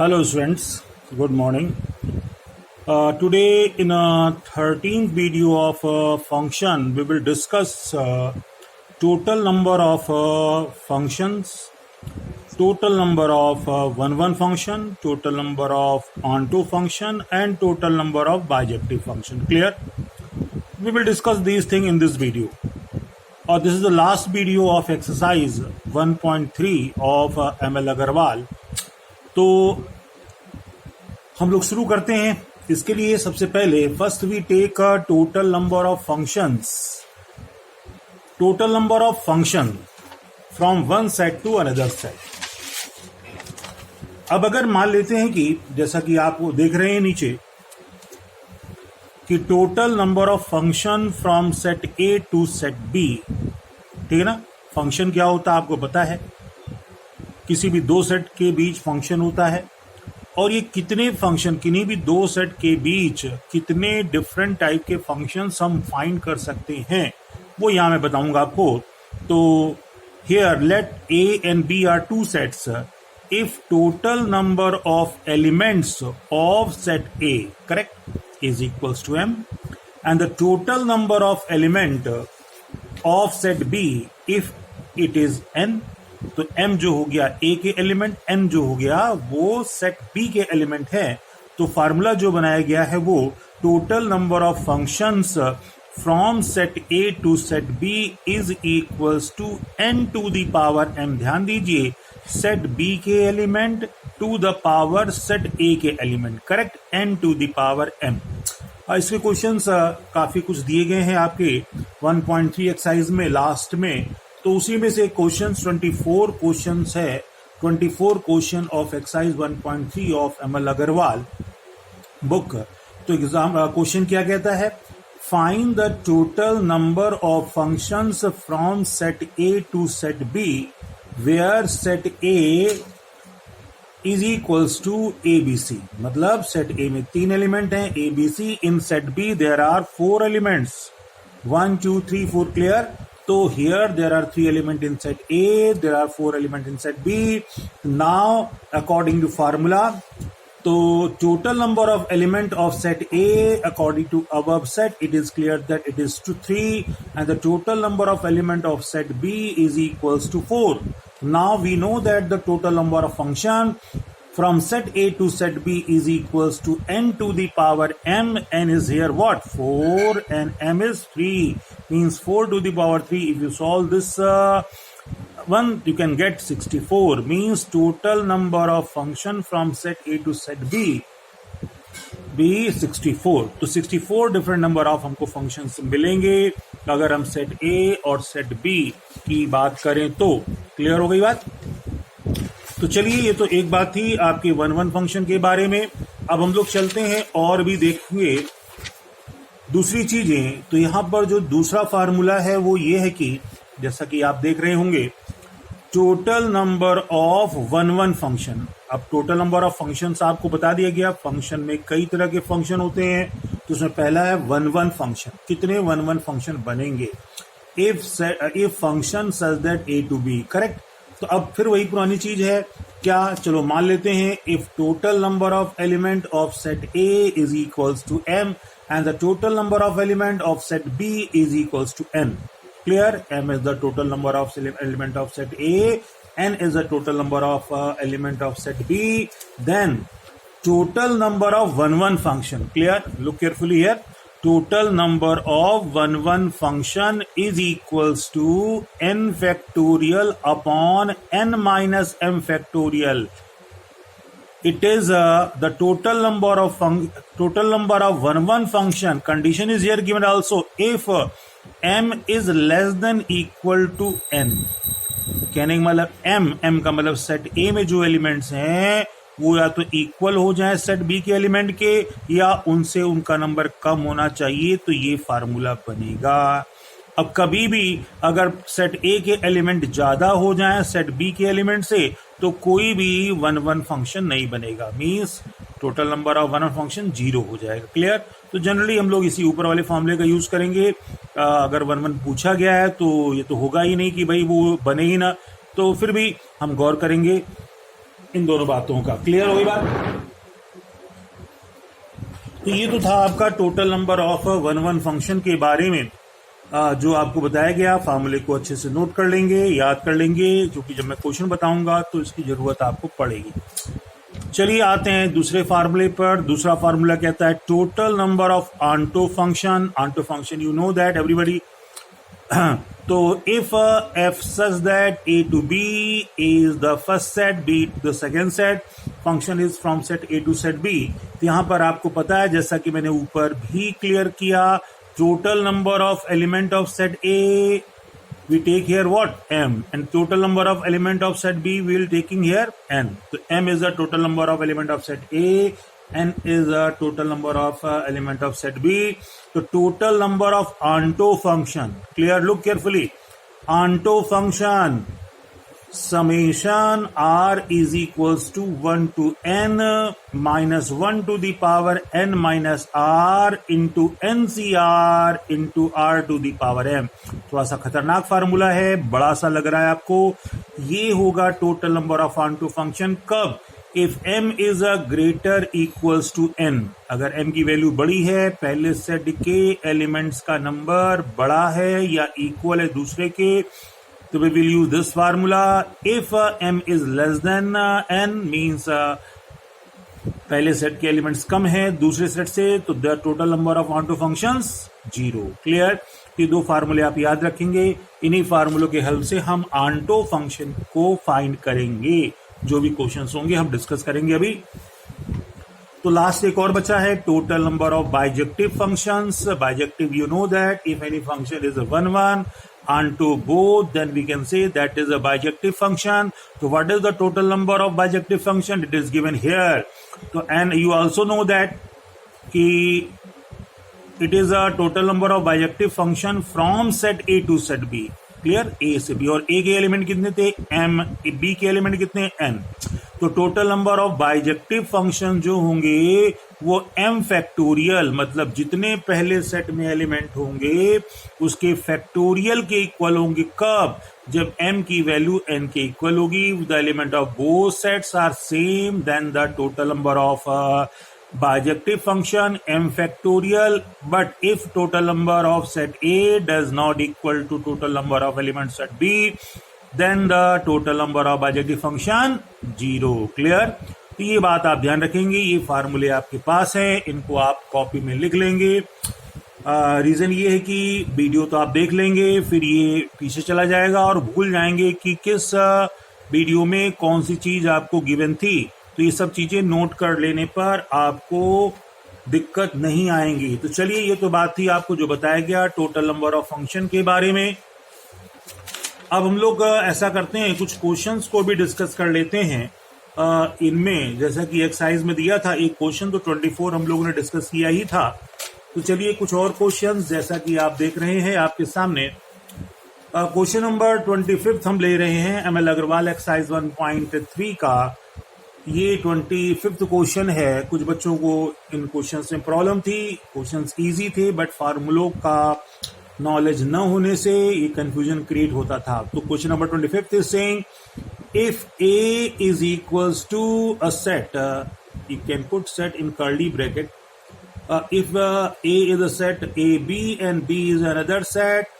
Hello students, good morning. Today in a 13th video of function, we will discuss total number of functions, total number of one function, total number of onto function and total number of bijective function. Clear? We will discuss these things in this video. This is the last video of exercise 1.3 of ML Agarwal. तो हम लोग शुरू करते हैं. इसके लिए सबसे पहले first we take a total number of functions, total number of function from one set to another set. अब अगर मान लेते हैं कि जैसा कि आप देख रहे हैं नीचे कि total number of function from set A to set B, ठीक है ना. फंक्शन क्या होता है आपको पता है, किसी भी दो सेट के बीच फंक्शन होता है. और ये कितने फंक्शन, किन्हीं भी दो सेट के बीच कितने डिफरेंट टाइप के फंक्शंस हम फाइंड कर सकते हैं वो यहां मैं बताऊंगा आपको. तो here let A and B are two sets. If total number of elements of set A correct is equals to M and the total number of element of set B if it is N. तो m जो हो गया a के element, n जो हो गया वो set b के एलिमेंट है. तो फार्मूला जो बनाया गया है वो total number of functions from set a to set b is equals to n to the power m. ध्यान दीजिए, सेट b के element to the power set a के element, correct, n to the power m. इसके questions काफी कुछ दिए गए हैं आपके 1.3 एक्सरसाइज में लास्ट में. तो उसी में से क्वेश्चन 24 क्वेश्चन है, 24 क्वेश्चन ऑफ एक्सरसाइज 1.3 ऑफ एमएल अग्रवाल बुक. तो एग्जाम क्वेश्चन क्या कहता है, find the total number of functions from set A to set B where set A is equals to A B C. मतलब सेट ए में 3 element हैं A B C. In set B there are 4 elements, 1 2 3 4. Clear? So here there are 3 elements in set A, there are 4 elements in set B. Now according to formula, so total number of element of set A according to above set, it is clear that it is to 3 and the total number of element of set B is equals to 4. Now we know that the total number of function from set A to set B is equals to n to the power m. N is here what? 4 and m is 3. Means 4 to the power 3. If you solve this one, you can get 64. Means total number of function from set A to set B be 64. तो 64 different number of हमको functions मिलेंगे अगर हम set A और set B की बात करें तो. क्लियर हो गई बात? तो चलिए, ये तो एक बात थी आपके वन फंक्शन के बारे में. अब हम लोग चलते हैं और भी देखेंगे दूसरी चीजें. तो यहां पर जो दूसरा फार्मूला है वो ये है कि जैसा कि आप देख रहे होंगे total number of one function. अब टोटल नंबर ऑफ फंक्शंस आपको बता दिया गया. फंक्शन में कई तरह के फंक्शन होते हैं. तो उसमें पहला है वन फंक्शन. कितने वन फंक्शन बनेंगे if function such that A to B, correct. तो अब फिर वही पुरानी चीज है क्या, चलो मान लेते हैं if total number of element of set A is equals to M and the total number of element of set B is equals to N. Clear? M is the total number of element of set A, N is the total number of element of set B. Then total number of one function. Clear? Look carefully here. Total number of one function is equals to n factorial upon n minus m factorial. It is the total number of one function. Condition is here given also. If m is less than equal to n, कहने का मतलब m का मतलब set A में जो elements हैं वो या तो इक्वल हो जाए सेट बी के एलिमेंट के या उनसे उनका नंबर कम होना चाहिए. तो ये फार्मूला बनेगा. अब कभी भी अगर सेट ए के एलिमेंट ज्यादा हो जाए सेट बी के एलिमेंट से तो कोई भी वन फंक्शन नहीं बनेगा. Means total number of one function 0 हो जाएगा. क्लियर? तो जनरली हम लोग इसी ऊपर वाले फॉर्मूले का यूज करेंगे. अगर वन पूछा गया है तो ये तो होगा ही नहीं कि भाई वो बने ही ना. तो फिर भी हम गौर करेंगे इन दोनों बातों का। क्लियर हो गई बात? तो ये तो था आपका total number of one one function के बारे में जो आपको बताया गया। फार्मूले को अच्छे से नोट कर लेंगे, याद कर लेंगे, क्योंकि जब मैं क्वेश्चन बताऊंगा तो इसकी जरूरत आपको पड़ेगी। चलिए आते हैं दूसरे फार्मूले पर। दूसरा फार्मूला कहता है total number of onto function. Onto function you know that everybody. तो if f such that a to b is the first set, b the second set, function is from set a to set b। तो यहां पर आपको पता है, जैसा कि मैंने ऊपर भी क्लियर किया, total number of element of set a we take here what m, and total number of element of set b we will taking here n। so m is the total number of element of set a, n is the total number of element of set b। तो total number of Onto function, clear, look carefully, Onto function summation r is equals to 1 to n minus 1 to the power n minus r into ncr into r to the power m। थोड़ा सा खतरनाक formula है, बड़ा सा लग रहा है आपको। ये होगा total number of Onto function कब? If m is a greater equals to n। अगर m की वैल्यू बड़ी है, पहले सेट के एलिमेंट्स का नंबर बड़ा है या इक्वल है दूसरे के, तो we will use this formula. If m is less than n means पहले सेट के एलिमेंट्स कम है दूसरे सेट से, तो the total number of Onto functions 0। Clear? ये दो फार्मूले आप याद रखेंगे। इन्हीं फार्मूलों के हेल्प से हम Onto फंक्शन को फाइंड करेंगे। जो भी क्वेश्चंस होंगे हम डिस्कस करेंगे अभी। तो लास्ट एक और बचा है, total number of bijective functions. Bijective you know that if any function is 1 1 onto both, then we can say that is a bijective function। so what is the total number of bijective function? It is given here। so and you also know that कि it is a total number of bijective function from set A to set B। Clear? A से B, और A के element कितने थे? M, B के element कितने? N. तो total number of bijective function जो होंगे वो एम फैक्टोरियल, मतलब जितने पहले सेट में एलिमेंट होंगे उसके फैक्टोरियल के इक्वल होंगे। कब? जब m की वैल्यू n के इक्वल होगी। The element of both sets are same, then the total number of bijective function m factorial। but if total number of set A does not equal to total number of elements set B, then the total number of bijective function 0। clear? तो ये बात आप ध्यान रखेंगे। ये फार्मूले आपके पास हैं, इनको आप कॉपी में लिख लेंगे। रीजन ये है कि वीडियो तो आप देख लेंगे, फिर ये पीछे चला जाएगा और भूल जाएंगे कि किस वीडियो में कौन सी चीज आपको गिवन थी। तो ये सब चीजें नोट कर लेने पर आपको दिक्कत नहीं आएंगी। तो चलिए, ये तो बात थी आपको जो बताया गया टोटल नंबर ऑफ फंक्शन के बारे में। अब हम लोग ऐसा करते हैं, कुछ क्वेश्चंस को भी डिस्कस कर लेते हैं। इनमें जैसा कि एक्सरसाइज में दिया था एक क्वेश्चन, तो 24 हम लोगों ने डिस्कस किया ही था। तो चलिए कुछ और क्वेश्चंस जैसा कि आप देख रहे हैं आपके सामने। क्वेश्चन नंबर 25 हम ले रहे हैं ML अग्रवाल एक्सरसाइज 1.3 का। ये 25th क्वेश्चन है। कुछ बच्चों को इन क्वेश्चंस में प्रॉब्लम थी, क्वेश्चंस इजी थे, बट फार्मूलों का नॉलेज न होने से ये कंफ्यूजन क्रिएट होता था। तो question number 25 is saying if A is equals to a set, you can put set in curly bracket, if A is a set AB and B is another set,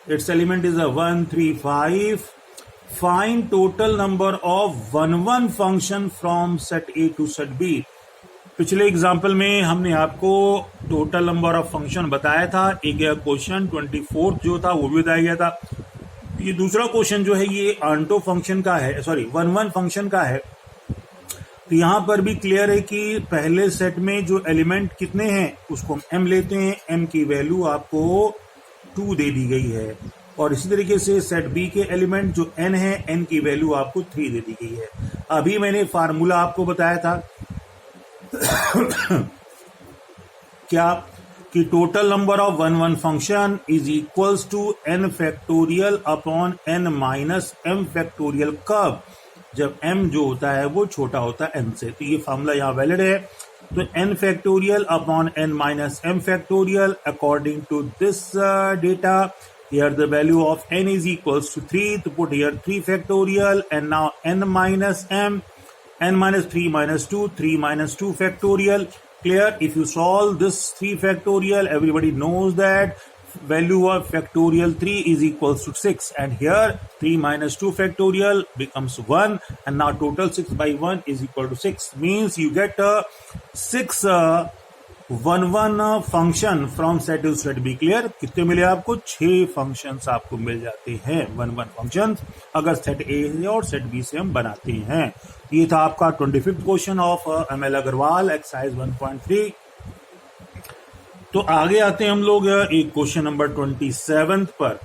its element is a 1 3 5, find total number of 1 1 function from set A to set B। पिछले example में हमने आपको total number of function बताया था। एक question 24 जो था वो भी बताया गया था। ये दूसरा क्वेश्चन जो है ये Onto फंक्शन का है, सॉरी 1 1 फंक्शन का है। तो यहां पर भी क्लियर है कि पहले सेट में जो एलिमेंट कितने हैं उसको हम m लेते हैं। m की वैल्यू आपको 2 दे दी गई है, और इसी तरीके से सेट बी के एलिमेंट जो n है, n की वैल्यू आपको 3 दे दी गई है। अभी मैंने फार्मूला आपको बताया था क्या कि total number of 1 1 function is equals to n factorial upon n minus m factorial. कब? जब m जो होता है वो छोटा होता है n से। तो ये फार्मूला यहाँ वैलिड है। तो n factorial upon n minus m factorial according to this data. Here the value of n is equals to 3, to put here 3 factorial, and now n minus m, n minus 3 minus 2, 3 minus 2 factorial. Clear? If you solve this 3 factorial, everybody knows that value of factorial 3 is equals to 6, and here 3 minus 2 factorial becomes 1, and now total 6 by 1 is equal to 6, means you get 6 1 function from set to set बी. Clear? कितने मिले आपको? 6 functions आपको मिल जाते हैं 1 function अगर set ए से और सेट बी से हम बनाते हैं. ये था आपका 25th question of ML Agarwal exercise 1.3. तो आगे आते हैं हम लोग एक क्वेश्चन नंबर 27 पर.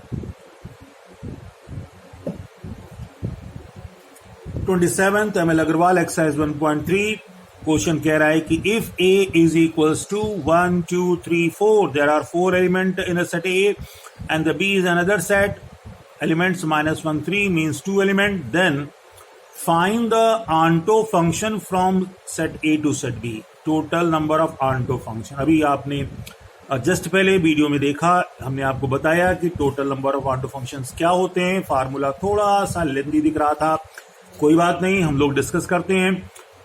27th ML Agarwal exercise 1.3. Question कह रहा है कि if A is equals to 1 2 3 4, there are 4 elements in a set A and the B is another set, elements minus 1 3 means 2 element, then find the onto function from set A to set B. total number of onto function. अभी आपने just पहले video में देखा, हमने आपको बताया कि total number of onto functions क्या होते हैं. फार्मूला थोड़ा सा लेंथी दिख रहा था, कोई बात नहीं, हम लोग डिस्कस करते हैं.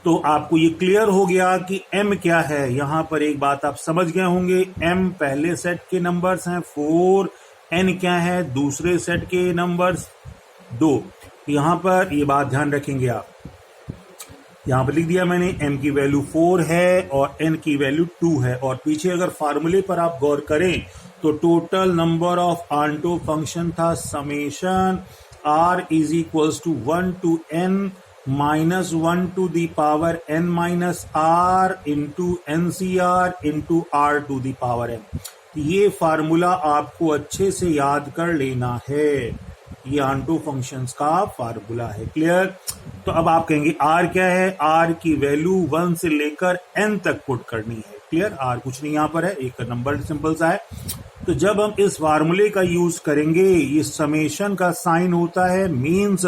तो आपको ये क्लियर हो गया कि m क्या है. यहां पर एक बात आप समझ गए होंगे, m पहले सेट के नंबर्स हैं 4, n क्या है? दूसरे सेट के नंबर्स 2. यहां पर ये बात ध्यान रखेंगे आप. यहां पर लिख दिया मैंने, m की वैल्यू 4 है और n की वैल्यू 2 है, और पीछे अगर फार्मूले पर आप गौर करें तो total number of onto function था summation r is equals to 1 to n minus 1 to the power n minus r into NCR into r to the power n. ये फार्मूला आपको अच्छे से याद कर लेना है. ये ऑन्टो फंक्शंस का फार्मूला है. क्लियर? तो अब आप कहेंगे r क्या है? r की वैल्यू 1 से लेकर n तक पुट करनी है. क्लियर? r कुछ नहीं यहां पर है, एक नंबर सिंपल सा है. तो जब हम इस फार्मूले का यूज करेंगे, ये समेशन का साइन होता है, मीन्स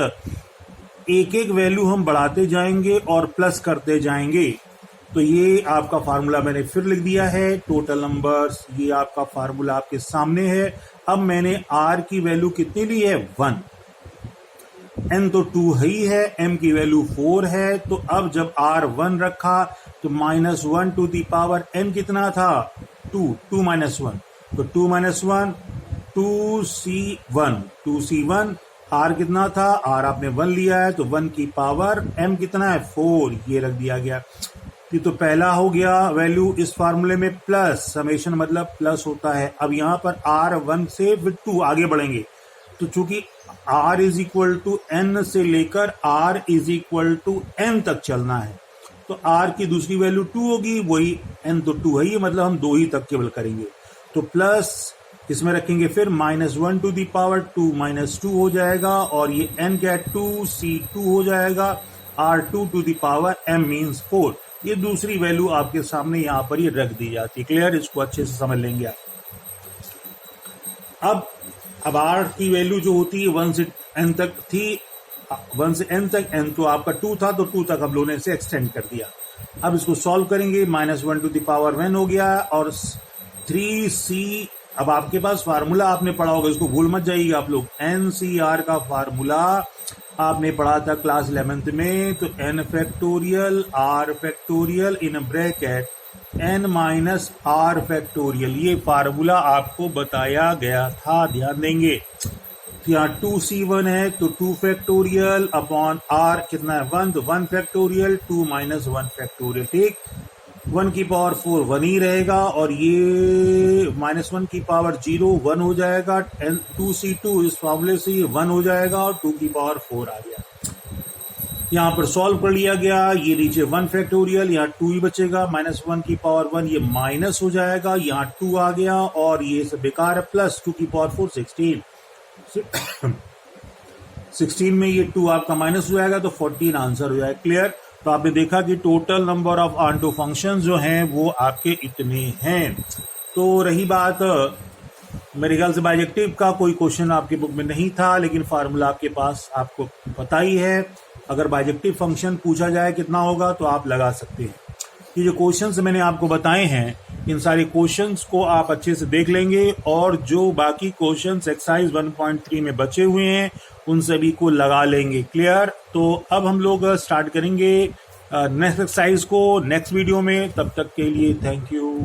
एक एक वैल्यू हम बढ़ाते जाएंगे और प्लस करते जाएंगे. तो ये आपका फार्मूला मैंने फिर लिख दिया है. टोटल नंबर्स, ये आपका फार्मूला आपके सामने है. अब मैंने r की वैल्यू कितनी ली है? 1. n तो 2 ही है, m की वैल्यू 4 है. तो अब जब r 1 रखा तो minus 1 to the power n कितना था? 2 माइनस 1. तो 2 माइनस 1 2c1. 2c1 r कितना था? r आपने 1 लिया है तो 1 की पावर m कितना है? 4. ये रख दिया गया. तो पहला हो गया वैल्यू इस फार्मूले में प्लस, समेशन मतलब प्लस होता है. अब यहां पर r 1 से फिर 2 आगे बढ़ेंगे. तो चूंकि r is equal to n से लेकर r is equal to n तक चलना है, तो r की दूसरी वैल्यू 2 होगी, वही n तो 2 है ही, मतलब हम 2 ही तक केवल करेंगे. तो प्लस इसमें रखेंगे फिर minus 1 to the power 2 minus 2 हो जाएगा, और ये n क्या है? 2c2 हो जाएगा. r2 to the power m means 4. ये दूसरी वैल्यू आपके सामने यहां पर ये रख दी जाती है. क्लियर? इसको अच्छे से समझ लेंगे आप. अब r की वैल्यू जो होती है 1 से n तक थी, 1 से n तक, n तो आपका 2 था, तो 2 तक हम लोगों ने इसे एक्सटेंड कर दिया. अब इसको सॉल्व करेंगे, माइनस 1 टू द पावर 1 हो गया, और 3c. अब आपके पास फार्मूला आपने पढ़ा होगा, इसको भूल मत जाइएगा आप लोग. NCR का फार्मूला आपने पढ़ा था क्लास 11th में. तो n factorial r factorial in bracket n minus r factorial, ये फार्मूला आपको बताया गया था, ध्यान देंगे. यहाँ 2c1 है तो 2 फैक्टोरियल अपॉन r कितना है? 1, तो 1 फैक्टोरियल 2 माइनस 1 फैक्टोरियल. ठीक, 1 की पावर 4 1 ही रहेगा, और ये माइनस 1 की पावर 0 1 हो जाएगा. 2c2 इस फार्मूले से ये 1 हो जाएगा, और 2 की पावर 4 आ गया. यहाँ पर सॉल्व कर लिया गया. ये नीचे 1 फैक्टोरियल, यहाँ 2 ही बचेगा, माइनस 1 की पावर 1 ये माइनस हो जाएगा, यहाँ 2 आ गया, और ये सब बेकार है. प्लस 2 की पावर 4 16. 16 में ये 2 आपका माइनस हो जाएगा, तो 14 आंसर हो जाएगा. क्लियर? तो आपने देखा कि total number of onto functions जो हैं वो आपके इतने हैं. तो रही बात, मेरे ख्याल से बाइजेक्टिव का कोई क्वेश्चन आपके बुक में नहीं था, लेकिन फार्मूला आपके पास आपको पता ही है. अगर बाइजेक्टिव फंक्शन पूछा जाए कितना होगा तो आप लगा सकते हैं. ये जो क्वेश्चंस मैंने आपको बताए हैं, इन सारे क्वेश्चंस को आप अच्छे से देख लेंगे, और जो बाकी क्वेश्चंस एक्सरसाइज 1.3 में बचे हुए हैं उन सभी को लगा लेंगे. क्लियर? तो अब हम लोग स्टार्ट करेंगे नेक्स्ट एक्सरसाइज को नेक्स्ट वीडियो में। तब तक के लिए थैंक यू।